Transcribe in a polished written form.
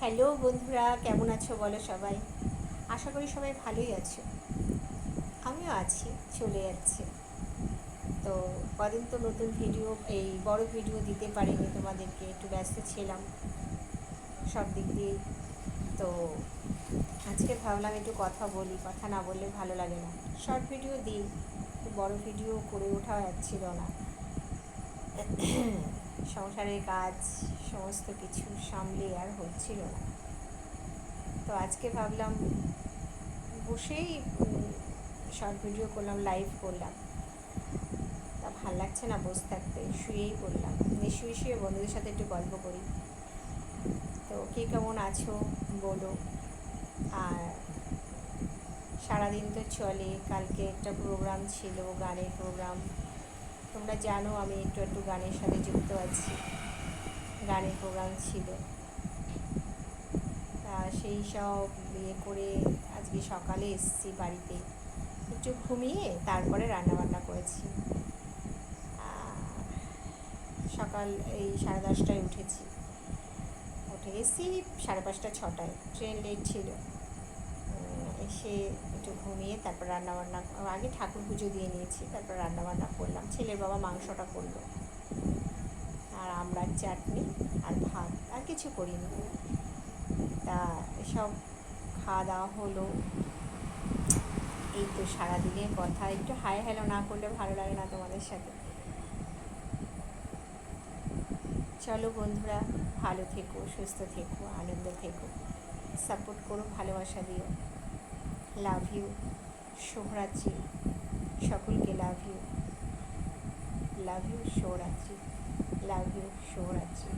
Hello বন্ধুরা, কেমন আছো বলো সবাই। আশা করি সবাই ভালোই আছো। আমিও আছি, চলে যাচ্ছে। তো কদিন তো নতুন ভিডিও, এই বড় ভিডিও দিতে পারিনি, তোমাদেরকে একটু ব্যস্ত ছিলাম সব দিক দিয়েই। তো আজকে ভাবলাম একটু কথা বলি, কথা না বললে ভালো লাগে না। শর্ট ভিডিও দিই, বড় ভিডিও করে ওঠা যাচ্ছিল না। সংসারের কাজ সমস্ত কিছু সামলে আর হচ্ছিল না। তো আজকে ভাবলাম বসেই শর্ট ভিডিও করলাম, লাইভ করলাম। তা ভাল লাগছে না বসে থাকতে, শুয়েই পড়লাম। শুয়ে শুয়ে বন্ধুদের সাথে একটু গল্প করি। তো কে কেমন আছো বলো। আর সারাদিন তো চলে, কালকে একটা প্রোগ্রাম ছিল, গানের প্রোগ্রাম। তোমরা জানো আমি একটু একটু গানের সাথে যুক্ত আছি। গানের প্রোগ্রাম ছিল, তা সেই সব ইয়ে করে আজকে সকালে এসেছি বাড়িতে। একটু ঘুমিয়ে তারপরে রান্নাবান্না করেছি। সকাল এই 10:30টায় উঠেছি, উঠে গেছি 5:30-6টায়, ট্রেন লেট ছিল। এসে একটু ঘুমিয়ে তারপর রান্নাবান্না, আগে ঠাকুর পুজো দিয়ে নিয়েছি, তারপর রান্নাবান্না করলাম। ছেলের বাবা মাংসটা করলো, আর আমড়ার চাটনি আর ভাত, আর কিছু করিনি। তা এসব খাওয়া দাওয়া হলো। এই তো সারাদিনের কথা, একটু হাই হ্যালো না করলে ভালো লাগে না তোমাদের সাথে। চলো বন্ধুরা, ভালো থেকো, সুস্থ থেকো, আনন্দ থেকো, সাপোর্ট করো, ভালোবাসা দিও। Love you. শুভরাত্রি। সকলকে লাভ ইউ। লাভ ইউ, শুভরাত্রি। লাভ ইউ, শুভরাত্রি।